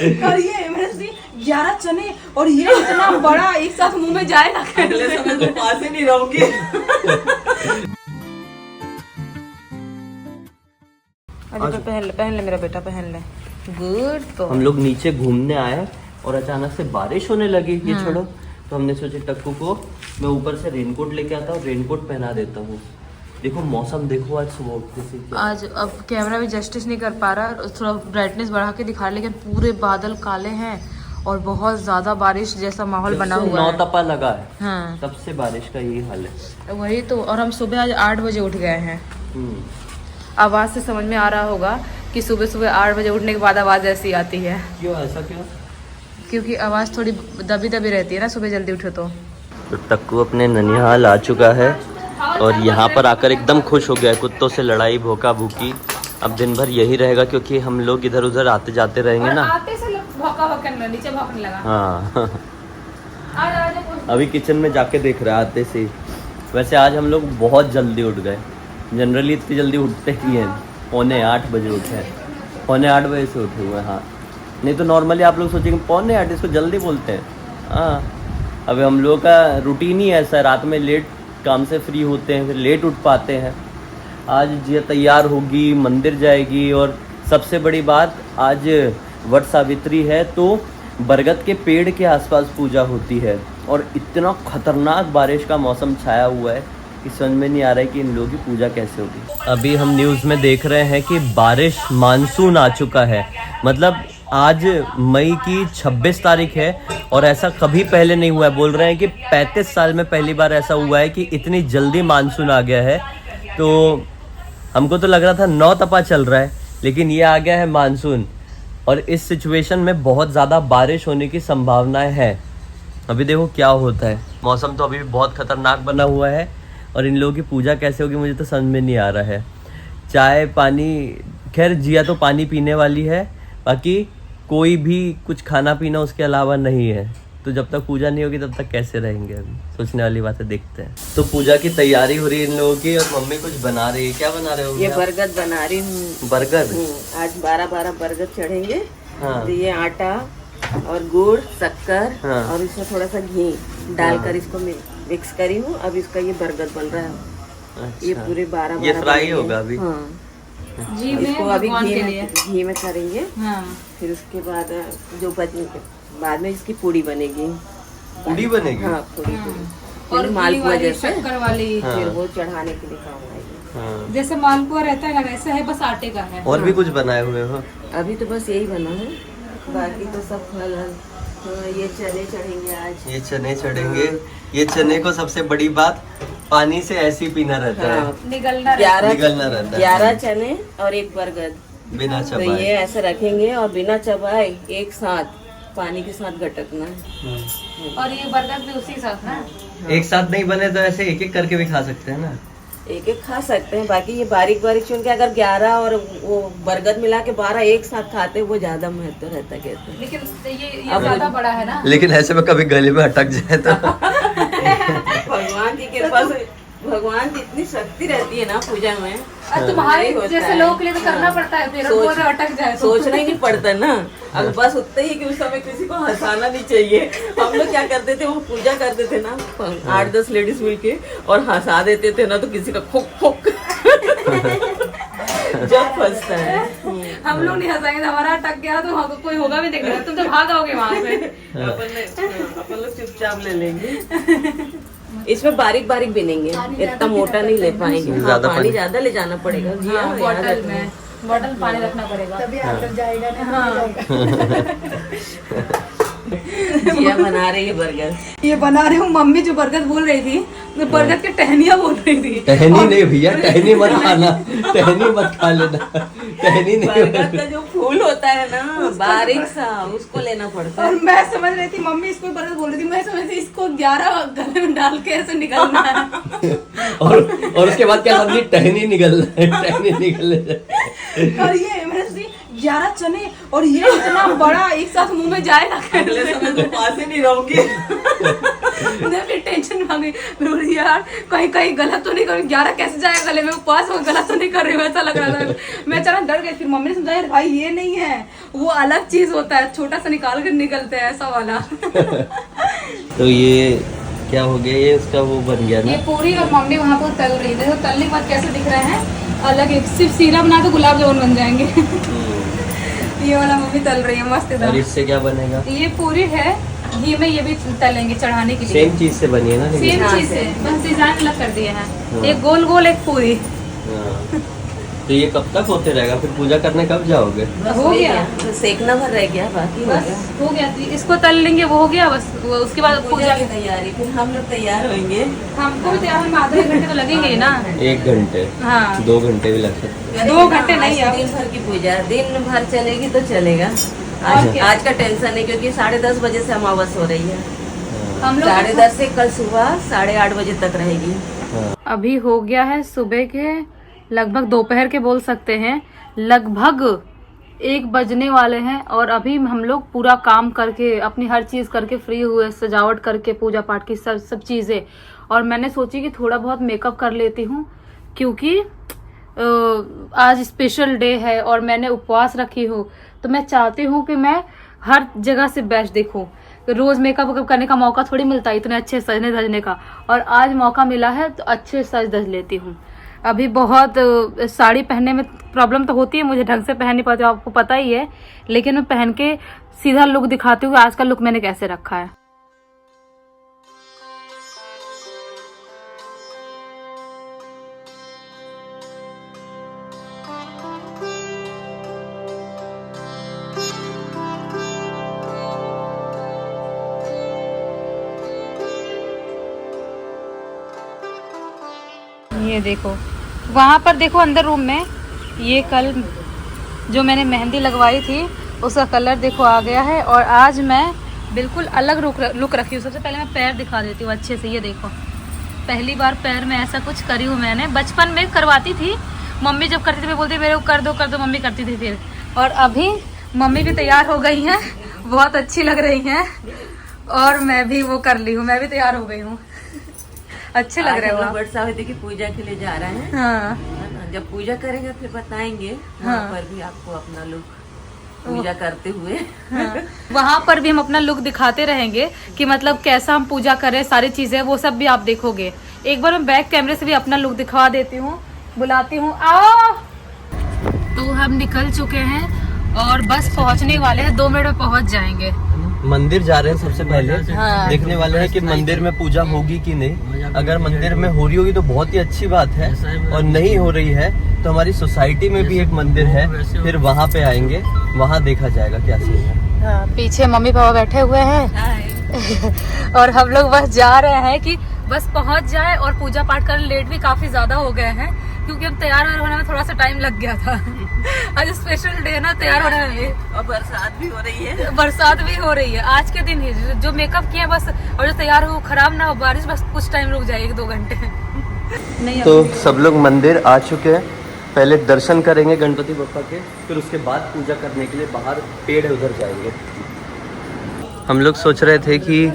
और ये इमरजेंसी 11 चने और ये इतना बड़ा एक साथ मुंह में जाएगा। अगले समय तो पास ही नहीं रहूंगी। अरे पहन ले मेरा बेटा, पहन ले। गुड। तो हम लोग नीचे घूमने आए और अचानक से बारिश होने लगी। ये छोड़ो, तो हमने सोचा टक्कू को मैं ऊपर से रेनकोट लेके आता हूँ, रेनकोट पहना देता हूँ। देखो मौसम देखो आज सुबह उठते से क्या। आज अब कैमरा भी जस्टिस नहीं कर पा रहा, थोड़ा ब्राइटनेस बढ़ा के दिखा रहा, लेकिन पूरे बादल काले हैं और बहुत ज्यादा बारिश जैसा माहौल बना हुआ है। नौतपा लगा है, हाँ तब से बारिश का यही हाल है। वही तो। और हम सुबह आज 8 बजे उठ गए हैं। आवाज से समझ में आ रहा होगा कि सुबह सुबह 8 बजे उठने के बाद आवाज ऐसी आती है। क्यों ऐसा क्यों? क्योंकि आवाज थोड़ी दबी दबी रहती है ना सुबह जल्दी उठो तो। टक्कू अपने ननिहाल आ चुका है और यहाँ पर आकर एकदम खुश हो गया है। कुत्तों से लड़ाई, भोका भूकी, अब दिन भर यही रहेगा क्योंकि हम लोग इधर उधर आते जाते रहेंगे ना। आते से भौंका भौंकने नीचे भौंकने लगा। हाँ अभी किचन में जाके देख रहा है आते से। वैसे आज हम लोग बहुत जल्दी उठ गए, जनरली इतनी जल्दी उठते ही हैं। 7:45 बजे उठे हैं, 7:45 बजे से उठे हुए हैं। हाँ, नहीं तो नॉर्मली आप लोग सोचेंगे 7:45 इसको जल्दी बोलते हैं। हाँ, अभी हम लोग का रूटीन ही ऐसा है, रात में लेट काम से फ्री होते हैं, फिर लेट उठ पाते हैं। आज जिया तैयार होगी, मंदिर जाएगी और सबसे बड़ी बात आज वट सावित्री है तो बरगद के पेड़ के आसपास पूजा होती है। और इतना खतरनाक बारिश का मौसम छाया हुआ है कि समझ में नहीं आ रहा है कि इन लोगों की पूजा कैसे होगी। अभी हम न्यूज़ में देख रहे हैं कि बारिश मानसून आ चुका है। मतलब आज मई की 26 तारीख है और ऐसा कभी पहले नहीं हुआ है। बोल रहे हैं कि 35 साल में पहली बार ऐसा हुआ है कि इतनी जल्दी मानसून आ गया है। तो हमको तो लग रहा था नौतपा चल रहा है, लेकिन ये आ गया है मानसून और इस सिचुएशन में बहुत ज़्यादा बारिश होने की संभावनाएं हैं। अभी देखो क्या होता है। मौसम तो अभी भी बहुत खतरनाक बना हुआ है और इन लोगों की पूजा कैसे होगी मुझे तो समझ में नहीं आ रहा है। चाय पानी, खैर जिया तो पानी पीने वाली है, बाकी कोई भी कुछ खाना पीना उसके अलावा नहीं है। तो जब तक पूजा नहीं होगी तब तक कैसे रहेंगे, अभी सोचने वाली बात है, देखते हैं। तो पूजा की तैयारी हो रही है इन लोगों की और मम्मी कुछ बना रही है। क्या बना रहे हो? ये बरगद बना रही हूँ। बरगद? आज 12 बरगद चढ़ेंगे। हाँ। तो ये आटा और गुड़, शक्कर हाँ। और इसमें थोड़ा सा घी डालकर इसको मिक्स करी हूँ। अब इसका ये बरगद बन रहा है। अच्छा। ये पूरे 12 ये फ्राई होगा अभी? हाँ, जी इसको में अभी भगवान के लिए। घी में करेंगे। हाँ। फिर उसके बाद जो बाद में इसकी पूड़ी बनेगी। पूड़ी बनेगी? हाँ, पूड़ी और मालपुआ जैसे, शक्कर वाली। फिर वो चढ़ाने के लिए काम आएगी। हाँ। जैसे मालपुआ रहता है ना वैसा है, बस आटे का है। और भी कुछ बनाए हुए हो? अभी तो बस यही बना है, बाकी तो सब फल। हाँ, ये चने चढ़ेंगे आज। ये चने चढ़ेंगे। ये चने को सबसे बड़ी बात पानी से ऐसे ही पीना रहता है। हाँ, निगलना 11 चने और एक बरगद। बिना तो चबाए। ये ऐसे रखेंगे और बिना चबाए एक साथ पानी के साथ गटकना है। और ये बरगद भी उसी साथ ना। एक साथ नहीं बने तो ऐसे एक एक करके भी खा सकते हैं ना। एक एक खा सकते हैं, बाकी ये बारीक बारीक चुन के अगर 11 और वो बरगद मिला के 12 एक साथ खाते हैं वो ज्यादा महत्व रहता है, कहते हैं। लेकिन ये ज्यादा बड़ा है ना। लेकिन ऐसे में कभी गले में अटक जाए तो भगवान की कृपा से भगवान की इतनी शक्ति रहती है ना पूजा में। तुम्हारे जैसे लोगों के लिए तो करना पड़ता है, फिर वो अटक जाए तो। सोचना ही नहीं पड़ता ना। अब बस उतना ही कि उस समय किसी को हंसाना नहीं चाहिए। हम लोग क्या करते थे, वो पूजा करते थे ना 8-10 लेडीज मिलके और हंसा देते थे ना, तो किसी का खोक खोक जब फंसता है। हम लोग नहीं हंसाएंगे, हमारा अटक गया तो हमको कोई होगा भी नहीं, तुम तो भाग आओगे वहाँ से। अपन लोग चुपचाप ले लेंगे। इसमें बारीक बारीक बिनेंगे, इतना मोटा नहीं ले पाएंगे। हाँ, पानी ज्यादा ले जाना पड़ेगा। बॉटल पानी रखना पड़ेगा, तभी अंदर जाएगा ना। जिया बना रही है बरगद। ये बना रही हूँ। मम्मी जो बरगद बोल रही थी, तो बरगद के टहनिया बोल रही थी। टहनी नहीं भैया, टहनी मत खाना, टहनी मत खा लेना, टहनी नहीं। बरगद का जो फूल होता है ना बारीक सा, उसको लेना पड़ता है। और मैं समझ रही थी मम्मी इसको बरगद बोल रही थी, मैं समझ रही थी इसको 11 गले में डाल के ऐसे निकालना है। और उसके बाद क्या समझी, टहनी निकलना है, टहनी निकलना। और ये इमरजेंसी 11 चने और ये इतना बड़ा एक साथ मुंह में जाएगा। अगले समय तो पास ही नहीं रहूंगी। मुझे फिर टेंशन में आ गई। मैं बोली यार कहीं कहीं गलत तो नहीं कर 11 कैसे जाएगा गले में, उपवास में गलत तो नहीं कर रही हूँ, ऐसा लग रहा था। मैं चला डर गई। फिर मम्मी ने समझाया भाई ये नहीं है, वो अलग चीज होता है, छोटा सा निकाल कर निकलते हैं ऐसा वाला। तो ये क्या हो गया, ये इसका वो बन गया ये ना। पूरी और मम्मी वहाँ पर तल रही है, देखो तलने के बाद कैसे दिख रहे हैं अलग, एक सिर्फ सीरा बना तो गुलाब जामुन बन जाएंगे। ये वाला मम्मी तल रही है मस्त और एकदम। इससे क्या बनेगा? ये पूरी है घी में, ये भी तलेंगे चढ़ाने के लिए। सेम चीज से बनी है ना लेकिन? सेम चीज है, बस डिजाइन अलग कर दिए हैं। हाँ। एक गोल गोल एक पूरी। हाँ। तो ये कब तक होते रहेगा, फिर पूजा करने कब जाओगे? बस हो हो गया। गया, तो सेकना भर रह गया, बाकी हो बस गया। हो गया, इसको तल लेंगे वो हो गया बस। उसके बाद पूजा की तैयारी, फिर हम लोग तैयार होंगे। हमको भी तैयार होने में आधे घंटे तो लगेंगे ही ना। 1 घंटे हाँ 2 घंटे भी लग सकते हैं। 2 घंटे नहीं आज है। दिन भर की पूजा, दिन भर चलेगी तो चलेगा। और आज क्या? आज का टेंशन है क्योंकि 10:30 बजे से अमावस हो रही है। हम लोग 10:30 से कल सुबह 8:30 बजे तक रहेगी। हाँ। अभी हो गया है सुबह के लगभग दोपहर के बोल सकते हैं, लगभग 1 बजने वाले हैं। और अभी हम लोग पूरा काम करके अपनी हर चीज़ करके फ्री हुए, सजावट करके पूजा पाठ की सब चीज़ें। और मैंने सोची कि थोड़ा बहुत मेकअप कर लेती हूँ क्योंकि आज स्पेशल डे है और मैंने उपवास रखी हूँ, तो मैं चाहती हूँ कि मैं हर जगह से बेस्ट दिखूँ। रोज मेकअप करने का मौका थोड़ी मिलता है इतने अच्छे सजने धजने का, और आज मौका मिला है तो अच्छे सज धज लेती हूँ। अभी बहुत साड़ी पहनने में प्रॉब्लम तो होती है, मुझे ढंग से पहन नहीं पाती, आपको पता ही है, लेकिन मैं पहन के सीधा लुक दिखाती हूँ आज का लुक मैंने कैसे रखा है। ये देखो वहाँ पर देखो अंदर रूम में, ये कल जो मैंने मेहंदी लगवाई थी उसका कलर देखो आ गया है। और आज मैं बिल्कुल अलग लुक रखी हूँ। सबसे पहले मैं पैर दिखा देती हूँ अच्छे से। ये देखो पहली बार पैर में ऐसा कुछ करी हूँ मैंने। बचपन में करवाती थी, मम्मी जब करती थी मैं बोलती मेरे को कर दो मम्मी करती थी फिर। और अभी मम्मी भी तैयार हो गई हैं, बहुत अच्छी लग रही हैं, और मैं भी वो कर ली हूँ, मैं भी तैयार हो गई हूँ। अच्छे लग रहे हो आप। वट सावित्री की पूजा के लिए जा रहे हैं। हाँ है ना? जब पूजा करेंगे फिर बताएंगे हाँ। वहाँ पर भी आपको अपना लुक पूजा करते हुए। हाँ। वहाँ पर भी हम अपना लुक दिखाते रहेंगे कि मतलब कैसा हम पूजा करें, सारी चीजें वो सब भी आप देखोगे। एक बार मैं बैक कैमरे से भी अपना लुक दिखा देती हूँ, बुलाती हूँ आओ। तो हम निकल चुके हैं और बस पहुँचने वाले हैं, 2 मिनट में पहुँच जाएंगे। मंदिर जा रहे हैं सबसे पहले। हाँ। देखने वाले हैं कि मंदिर में पूजा होगी कि नहीं। अगर मंदिर में हो रही होगी तो बहुत ही अच्छी बात है, और नहीं हो रही है तो हमारी सोसाइटी में भी एक मंदिर है, फिर वहाँ पे आएंगे, वहाँ देखा जाएगा क्या सीन है। हाँ, पीछे मम्मी पापा बैठे हुए हैं और हम लोग बस जा रहे हैं कि बस पहुंच जाए और पूजा पाठ कर। लेट भी काफी ज्यादा हो गए हैं क्योंकि हम तैयार होने में थोड़ा सा टाइम लग गया था। आज स्पेशल डे ना, तैयार होने में। और बरसात भी हो रही है। बरसात भी हो रही है आज के दिन ही। जो मेकअप किया बस, और जो तैयार हो खराब ना हो बारिश, बस कुछ टाइम रुक जाए 1-2 घंटे। नहीं तो सब लोग मंदिर आ चुके हैं। पहले दर्शन करेंगे गणपति बप्पा के, फिर उसके बाद पूजा करने के लिए बाहर पेड़ है उधर जाएंगे। हम लोग सोच रहे थे कि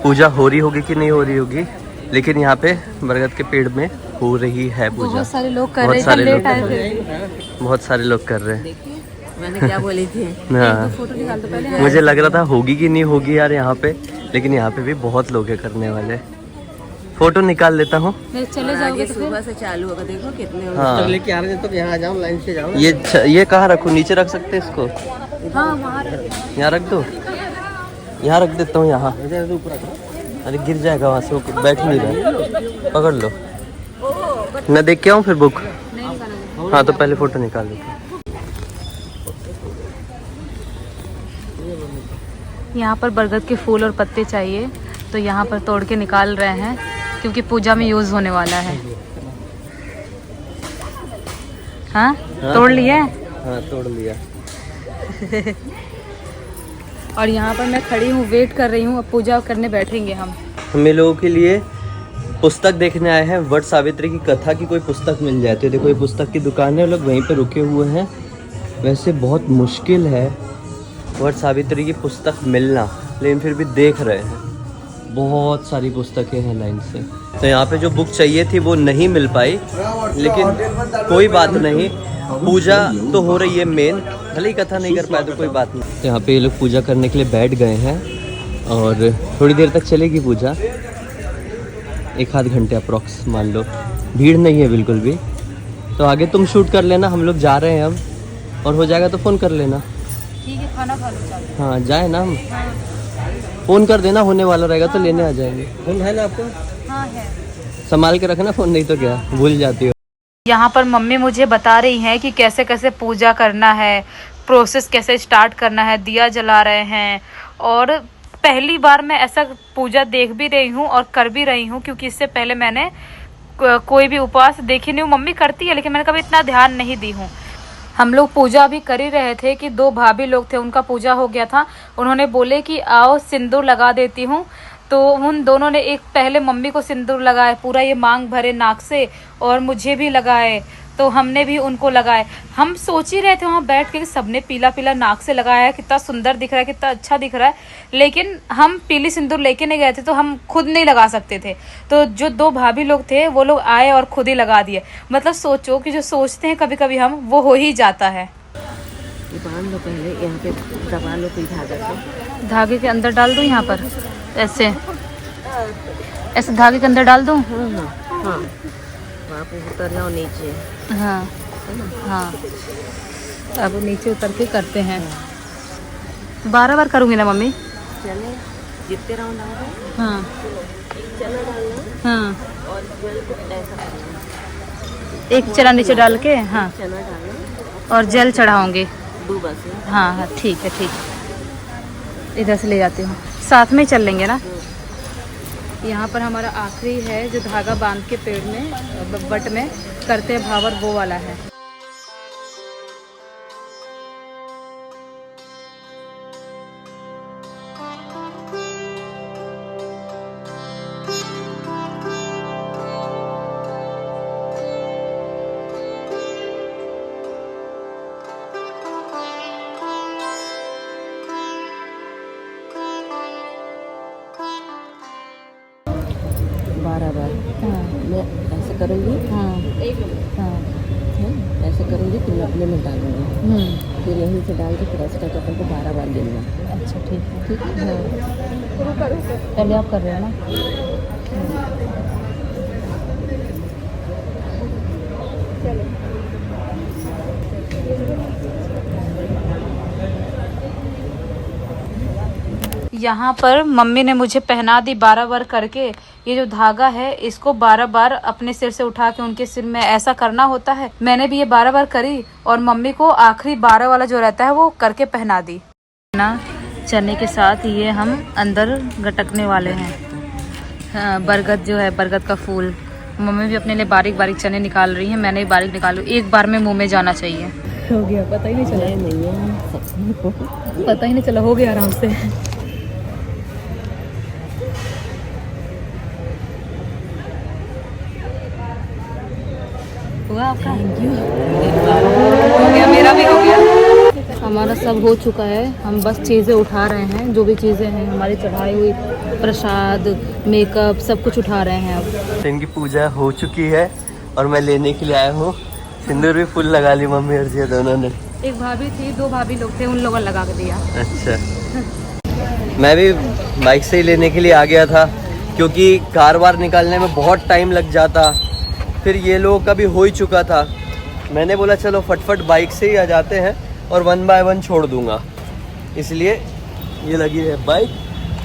पूजा हो रही होगी कि नहीं हो रही होगी, लेकिन यहाँ पे बरगद के पेड़ में हो रही है पूजा। बहुत सारे लोग कर बहुत रहे हैं, सारे लेट लोग आए कर रहे थे। बहुत सारे लोग कर रहे हैं। मैंने क्या बोली थी? हाँ, फोटो निकाल दो पहले। मुझे लग रहा था होगी कि नहीं होगी यार यहाँ पे, लेकिन यहाँ पे भी बहुत लोग हैं करने वाले। फोटो निकाल लेता हूँ। मैं चले जाओगे आगे तो फिर सुबह से चालू होगा, देखो कितने लोग। हाँ, लेके आ रहे थे तो यहाँ आ जाओ, लाइन से जाओ। ये कहाँ रखूँ? नीचे रख सकते हैं इसको? हाँ वहाँ रख। यहाँ रख दो, यहाँ रख देता हूँ यहाँ। अरे गिर जाएगा वहाँ से, वो बैठ नहीं रहा। पकड़ लो, मैं देख के आऊँ फिर बुक। नहीं निकालोगे? हाँ तो पहले फोटो निकाल लेते हैं। यहाँ पर बरगद के फूल और पत्ते चाहिए, तो यहाँ पर तोड़ के निकाल रहे हैं क्योंकि पूजा में यूज होने वाला है। हाँ तोड़ लिए। हाँ तोड़ लिया। और यहाँ पर मैं खड़ी हूँ, वेट कर रही हूँ, अब पूजा करने बैठेंगे हम। हमें लोगों के लिए पुस्तक देखने आए हैं। वट सावित्री की कथा की कोई पुस्तक मिल जाए तो देखो ये पुस्तक की दुकान है, लोग वहीं पे रुके हुए हैं। वैसे बहुत मुश्किल है वट सावित्री की पुस्तक मिलना, लेकिन फिर भी देख रहे हैं। बहुत सारी पुस्तकें हैं लाइन से। तो यहाँ पे जो बुक चाहिए थी वो नहीं मिल पाई, लेकिन कोई बात नहीं, पूजा तो हो रही है मेन, भले ही कथा नहीं कर पाए तो कोई बात नहीं। तो यहाँ पे ये लोग पूजा करने के लिए बैठ गए हैं और थोड़ी देर तक चलेगी पूजा, 1-आध घंटे अप्रॉक्स मान लो। भीड़ नहीं है बिल्कुल भी। तो आगे तुम शूट कर लेना, हम लोग जा रहे हैं अब, और हो जाएगा तो फ़ोन कर लेना। ठीक है, खाना खा लो चल। हाँ जाए ना हम, फ़ोन कर देना, होने वाला रहेगा तो लेने आ जाएंगे। फोन है ना आपको? हाँ है। संभाल के रखना फ़ोन, नहीं तो क्या भूल जाती हो। यहाँ पर मम्मी मुझे बता रही हैं कि कैसे कैसे पूजा करना है, प्रोसेस कैसे स्टार्ट करना है, दिया जला रहे हैं। और पहली बार मैं ऐसा पूजा देख भी रही हूँ और कर भी रही हूँ, क्योंकि इससे पहले मैंने कोई भी उपवास देखी नहीं हूँ। मम्मी करती है लेकिन मैंने कभी इतना ध्यान नहीं दी हूँ। हम लोग पूजा भी कर ही रहे थे कि 2 भाभी लोग थे, उनका पूजा हो गया था। उन्होंने बोले कि आओ सिंदूर लगा देती हूँ, तो उन दोनों ने एक पहले मम्मी को सिंदूर लगाए, पूरा ये मांग भरे नाक से, और मुझे भी लगाए, तो हमने भी उनको लगाए। हम सोच ही रहे थे वहाँ बैठ के कि सबने पीला पीला नाक से लगाया है, कितना सुंदर दिख रहा है, कितना अच्छा दिख रहा है। लेकिन हम पीली सिंदूर लेके नहीं गए थे, तो हम खुद नहीं लगा सकते थे। तो जो 2 भाभी लोग थे वो लोग आए और खुद ही लगा दिए। मतलब सोचो कि जो सोचते हैं कभी कभी हम, वो हो ही जाता है। ये बांध लो पहले, यहाँ पे दबा लो कोई धागा से। धागे के अंदर डाल दूँ यहाँ पर, ऐसे ऐसे धागे के अंदर डाल दूँ। हाँ, वहाँ पे उतर जाओ नीचे। हाँ हाँ, अब नीचे उतर के करते हैं। 12 बार करूँगी ना मम्मी? चले जितने राउंड आ रहे हाँ चना डालना हाँ, और जेल को ऐसा करना, एक चना नीचे डाल के, हाँ, चना डालना और जेल चढ़ाऊंगी। डूबा से। हाँ हाँ ठीक है, ठीक है, इधर से ले जाती हूँ, साथ में ही चल लेंगे ना। यहाँ पर हमारा आखिरी है जो धागा बांध के पेड़ में बट में करते हैं भावर, वो वाला है। मैं ऐसे करूँगी, हाँ हाँ, ऐसे करूँगी फिर मैं अपने में डालूँगी, फिर यहीं से डाल के फिर ऐसे करके अपन को 12 बार गिनना। अच्छा ठीक है, ठीक है। पहले आप कर रहे हो ना? यहाँ पर मम्मी ने मुझे पहना दी 12 बार करके। ये जो धागा है इसको 12 बार अपने सिर से उठा के उनके सिर में ऐसा करना होता है। मैंने भी ये 12 बार करी और मम्मी को आखिरी 12 वाला जो रहता है वो करके पहना दी ना। चने के साथ ये हम अंदर गटकने वाले हैं। हाँ, बरगद जो है, बरगद का फूल। मम्मी भी अपने लिए बारीक बारीक चने निकाल रही हैं, मैंने भी बारीक निकालू। एक बार में मुँह में जाना चाहिए। हो गया, पता ही नहीं चला, पता ही नहीं चला, हो गया आराम से। हुआ आपका? हो गया, मेरा भी हो गया। हमारा सब हो चुका है, हम बस चीज़ें उठा रहे हैं। जो भी चीज़ें हैं हमारी चढ़ाई हुई, प्रसाद, मेकअप, सब कुछ उठा रहे हैं अब। इनकी पूजा हो चुकी है और मैं लेने के लिए आया हूँ। सिंदूर भी फुल लगा ली मम्मी और जिया दोनों ने। एक भाभी थी, 2 भाभी लोग थे, उन लोगों ने लगा के दिया। अच्छा, मैं भी बाइक से ही लेने के लिए आ गया था, क्योंकि कार वार निकालने में बहुत टाइम लग जाता। फिर ये लोगों का भी हो ही चुका था, मैंने बोला चलो फटफट बाइक से ही आ जाते हैं और 1 बाय 1 छोड़ दूंगा, इसलिए ये लगी है बाइक।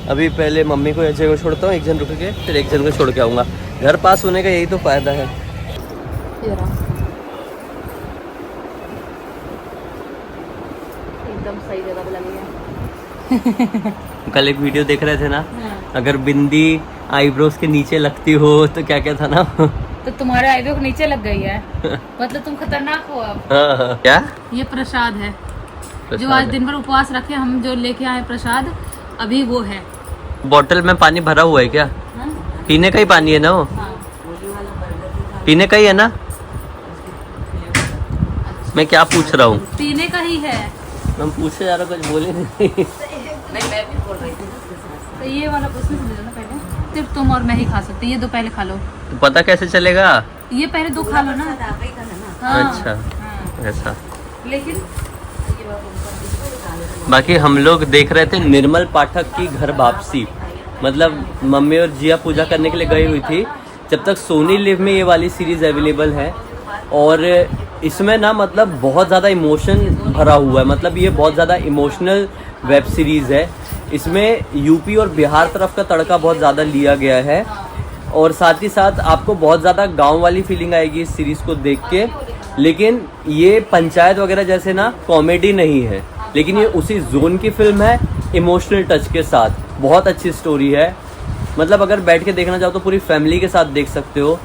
अभी पहले मम्मी को अजय को छोड़ता हूँ, एक जन रुक के, फिर एक जन को छोड़ के आऊँगा। घर पास होने का यही तो फ़ायदा है। एकदम सही जगह पे लगी है। कल एक वीडियो देख रहे थे ना, अगर बिंदी आईब्रोज के नीचे लगती हो तो क्या क्या था ना। तो तुम्हारे आईब्रो के नीचे लग गई है, मतलब तुम खतरनाक हो अब। हाँ, क्या ये प्रसाद है जो आज दिन भर उपवास रखे हम, जो लेके आए प्रसाद, अभी वो है। बोतल में पानी भरा हुआ है क्या? हाँ? पीने का ही पानी है ना वो? हाँ। पीने का ही है ना? मैं क्या पूछ रहा हूँ? पीने का ही है। हम पूछे जा रहा, कुछ बोले नहीं। नहीं, मैं भी बोल रही थी। तो ये वाला उसमें से ले लो ना पहले। सिर्फ तुम और मैं ही खा सकते, ये दो पहले खा लो। तो पता कैसे चलेगा? ये पहले दो खा लो ना। हाँ, अच्छा हाँ। ऐसा। लेकिन बाकी हम लोग देख रहे थे निर्मल पाठक की घर वापसी। मतलब मम्मी और जिया पूजा करने के लिए गई हुई थी, जब तक सोनी लिव में ये वाली सीरीज अवेलेबल है। और इसमें ना मतलब बहुत ज़्यादा इमोशन भरा हुआ है, मतलब ये बहुत ज़्यादा इमोशनल वेब सीरीज़ है। इसमें यूपी और बिहार तरफ का तड़का बहुत ज़्यादा लिया गया है, और साथ ही साथ आपको बहुत ज़्यादा गांव वाली फीलिंग आएगी इस सीरीज़ को देख के। लेकिन ये पंचायत वगैरह जैसे ना कॉमेडी नहीं है, लेकिन ये उसी जोन की फिल्म है, इमोशनल टच के साथ। बहुत अच्छी स्टोरी है, मतलब अगर बैठ के देखना चाहो तो पूरी फैमिली के साथ देख सकते हो।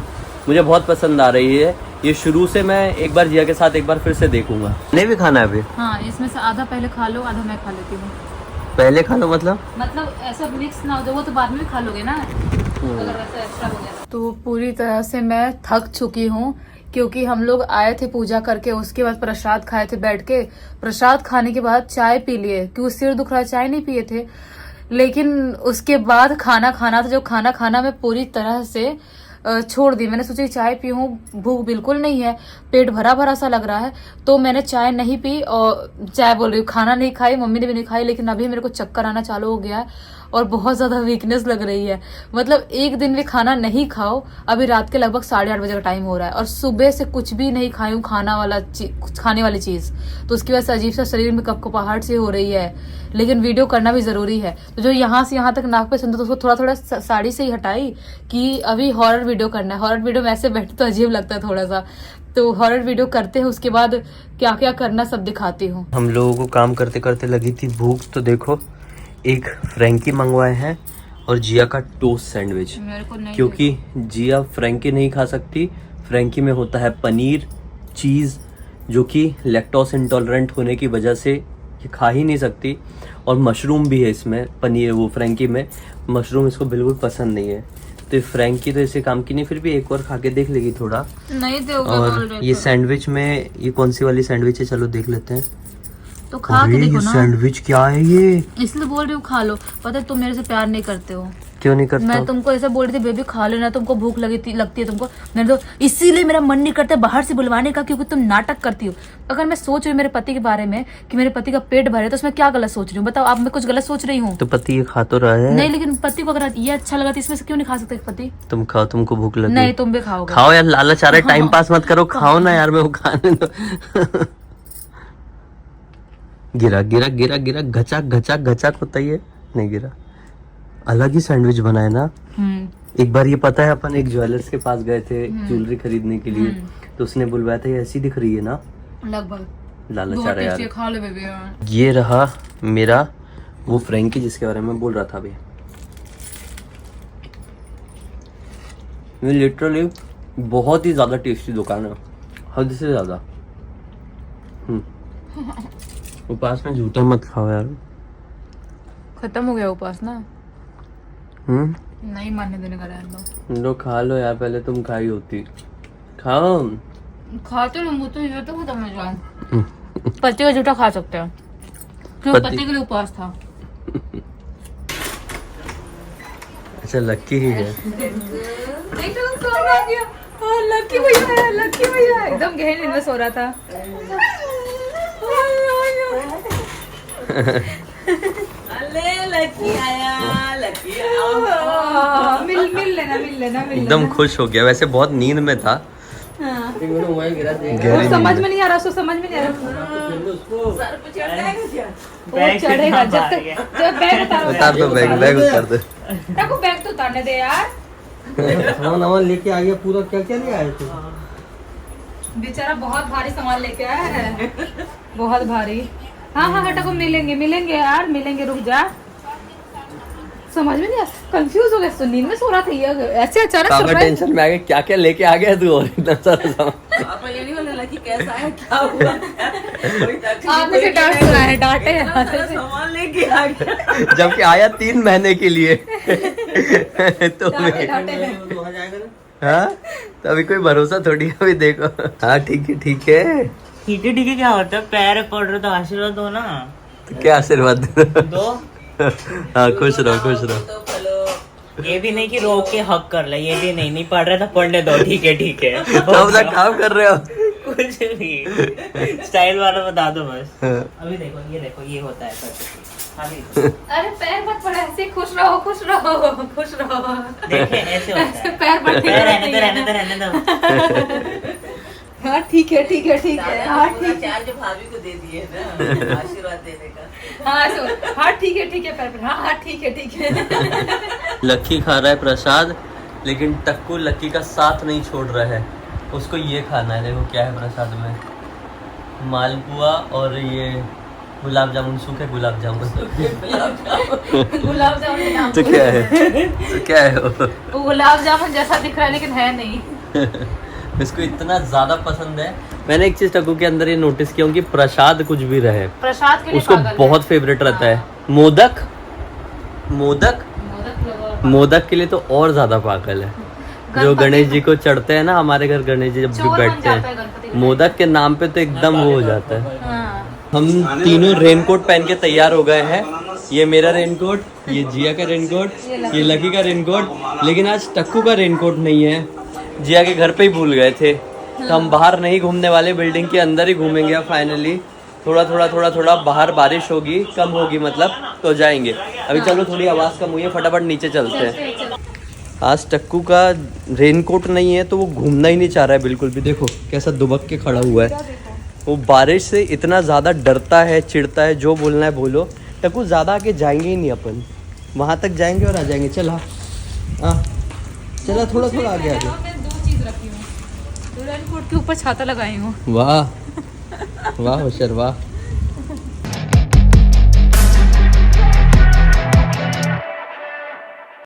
मुझे बहुत पसंद आ रही है ये। शुरू से मैं एक बार जिया के साथ एक बार फिर से देखूंगा। नहीं भी खाना है अभी? हाँ, इसमें से आधा पहले खा लो, आधा मैं खा लेती हूँ। पहले खा लो मतलब ऐसा मिक्स ना हो जाए, वो तो बाद में भी खा लोगे ना अगर वैसा एक्स्ट्रा हो गया। तो पूरी तरह से मैं थक चुकी हूँ, क्योंकि हम लोग आए थे पूजा करके, उसके बाद प्रसाद खाए थे बैठ के। प्रसाद खाने के बाद चाय पी लिए, क्यों सिर दुख रहा, चाय नहीं पिए थे। लेकिन उसके बाद खाना खाना था, जो खाना खाना मैं पूरी तरह से छोड़ दी। मैंने सोचा चाय पीऊँ, भूख बिल्कुल नहीं है, पेट भरा भरा सा लग रहा है, तो मैंने चाय नहीं पी। और चाय बोल रही हूँ, खाना नहीं खाई, मम्मी ने भी नहीं खाई। लेकिन अभी मेरे को चक्कर आना चालू हो गया है और बहुत ज्यादा वीकनेस लग रही है। मतलब एक दिन भी खाना नहीं खाओ। अभी रात के लगभग 8:30 बजे का टाइम हो रहा है और सुबह से कुछ भी नहीं खाई हूँ खाने वाली चीज, तो उसकी वजह से अजीब सा शरीर में कपकपाहट सी हो रही है। लेकिन वीडियो करना भी जरूरी है, तो जो यहाँ से यहाँ तक नाक पे सुनते तो उसको थोड़ा थोड़ा साड़ी से ही हटाई कि अभी हॉरर वीडियो करना है। हॉरर वीडियो में ऐसे बैठे तो अजीब लगता है थोड़ा सा, तो हॉरर वीडियो करते हैं, उसके बाद क्या क्या करना सब दिखाती हूँ। हम लोगों को काम करते करते लगी थी भूख, तो देखो एक फ्रैंकी मंगवाए हैं और जिया का टोस्ट सैंडविच, क्योंकि जिया फ्रैंकी नहीं खा सकती। फ्रैंकी में होता है पनीर, चीज़, जो कि लैक्टोस इंटॉलरेंट होने की वजह से ये खा ही नहीं सकती, और मशरूम भी है इसमें। पनीर वो फ्रैंकी में मशरूम इसको बिल्कुल पसंद नहीं है, तो फ्रैंकी तो इसे काम की नहीं, फिर भी एक और खा के देख लेगी थोड़ा। नहीं और ये सैंडविच में ये कौन सी वाली सैंडविच है, चलो देख लेते हैं। तो खा के देखो ना। सैंडविच क्या है ये? इसलिए बोल रही हूँ खा लो। पता है तुम मेरे से प्यार नहीं करते हो। क्यों नहीं करता? मैं तुमको ऐसा बोल रही थी बेबी खा लेना, तुमको भूख लगती है तुमको, मैंने तो इसीलिए मेरा मन नहीं करता बाहर से बुलवाने का, क्योंकि तुम नाटक करती हो। अगर मैं सोच रही हूँ मेरे पति के बारे में कि मेरे पति का पेट भरे, तो उसमें क्या गलत सोच रही हूँ बताओ? आप मैं कुछ गलत सोच रही हूँ? तो पति ये खा तो रहा है। नहीं, लेकिन पति को अगर ये अच्छा लगा तो इसमें से क्यों नहीं खा सकते पति? तुम खाओ, तुमको भूख लगी। नहीं, तुम भी खाओगे। खाओ यार, लालच आ रहा है, टाइम पास मत करो, खाओ ना यार, मैं वो खाने दो। गिरा गिरा गिरा गिरा, घचाक घचाक घचाक होता ही है, नहीं गिरा। अलग ही सैंडविच बनाए ना। एक बार ये पता है, अपन एक ज्वेलर्स के पास गए थे ज्वेलरी खरीदने के लिए, तो उसने बुलवाया था, ये ऐसी दिख रही है ना लगभग। लालच आ रहा है यार। खा लो बेबी। ये रहा मेरा वो फ्रैंकी जिसके बारे में बोल रहा था अभी। ये लिटरली बहुत ही ज्यादा टेस्टी दुकान है, हद से ज्यादा। उपास में झूठा मत खाओ यार। खत्म हो गया उपास ना। नहीं मानने देने का रहने दो। लो खा लो यार, पहले तुम खाई होती। खाओ। खाते लोग तो ये तो खत्म हो जाए। पति का झूठा खा सकते हैं, क्यों? पति के लिए उपवास था। अच्छा लक्की ही है। नहीं तो सो रहा था। हाँ, लक्की भैया है, लक्की भैया एकदम गहन नींद में सो रहा था। अरे लकी आया, लकी आया। मिल लेना। एकदम खुश हो गया, वैसे बहुत नींद में था। वो समझ में नहीं आ रहा, उसको समझ में नहीं आ रहा। सर पे चढ़ जाएगा क्या? वो चढ़ेगा जब बैग उतार दो, बैग उतार दो। देखो बैग तो उतारने दे यार। सामान लेके आ गया पूरा, क्या क्या ले आए थे? बेचारा बहुत भारी सामान लेके आया है, बहुत भारी। हाँ हटा को मिलेंगे यार, मिलेंगे, रुक जा। समझ में नहीं आया, कंफ्यूज हो गया, तो नींद में सो रहा था ये, ऐसे अचानक टेंशन में आ गया, क्या क्या लेके आ गया तू, और इतना सारा सामान। आपको ये नहीं बोलने लगी कैसा है, क्या हुआ? आपने से डांट सुना है, डांटे हैं। सामान लेके आ गया, जबकि आया 3 महीने के लिए। तो डांटे हैं। हाँ, तो अभी कोई भरोसा थोड़ी है, अभी देखो। हाँ ठीक है ठीक है क्या होता है? पैर पड़ रहे तो आशीर्वाद दो ना। तो क्या आशीर्वाद दो। हाँ खुश रहो खुश रहो। तो फलो ये भी नहीं कि रोक के हक कर ले, ये भी नहीं पढ़ रहा था पढ़ने दो, ठीक है तो अपना काम कर रहे हो। कुछ भी स्टाइल वाला बता दो बस। अभी देखो ये होता है सच। अभी अरे पैर मत पड़े, ऐसे खुश रहो खुश रहो खुश रहो। देखे ऐसे होता है। पैर पड़ते रहने दो। हाँ ठीक है ठीक है ठीक है। हाँ ठीक चार जो भाभी को दे दिए ना आशीर्वाद देने का। हाँ ऐसे हाँ ठीक है पैर पड़े। हाँ ठीक है। लक्की खा रहा है प्रसाद, लेकिन टक्कू लक्की का साथ नहीं छोड़ रहा है। उसको ये खाना है। देखो क्या है प्रसाद में, मालपुआ और ये गुलाब जामुन, सूखे गुलाब जामुन। गुलाब जामुन तो क्या है, तो क्या है वो गुलाब जामुन जैसा दिख रहा है लेकिन है नहीं। इसको इतना ज्यादा पसंद है। मैंने एक चीज टक्कू के अंदर ये नोटिस किया कि प्रसाद कुछ भी रहे, प्रसाद के लिए उसको पागल है। बहुत फेवरेट रहता है। मोदक मोदक मोदक के लिए तो और ज्यादा पागल है। जो गणेश जी को चढ़ते हैं ना, हमारे घर गणेश जी जब भी बैठते हैं, मोदक के नाम पे तो एकदम वो हो जाता है। हम तीनों रेनकोट पहन के तैयार हो गए हैं। ये मेरा रेनकोट, ये जिया का रेनकोट, ये लकी का रेनकोट। लेकिन आज टक्कू का रेनकोट नहीं है, जिया के घर पे ही भूल गए थे। तो हम बाहर नहीं घूमने वाले, बिल्डिंग के अंदर ही घूमेंगे। फाइनली थोड़ा बाहर बारिश होगी, कम होगी मतलब, तो जाएंगे। अभी चलो थोड़ी आवाज़ कम हुई है, फटाफट नीचे चलते हैं। आज टक्कू का रेनकोट नहीं है तो वो घूमना ही नहीं चाह रहा है बिल्कुल भी। देखो कैसा दुबक के खड़ा हुआ है। वो बारिश से इतना ज़्यादा डरता है, चिढ़ता है। जो बोलना है बोलो। टक्कू ज़्यादा आगे जाएंगे ही नहीं अपन, वहाँ तक जाएंगे और आ जाएंगे। चला चला थोड़ा आगे आ जाओ। दो चीज रखी हूँ, रेनकोट के ऊपर छाता लगाई हूँ। वाह वाह होशियार वाह।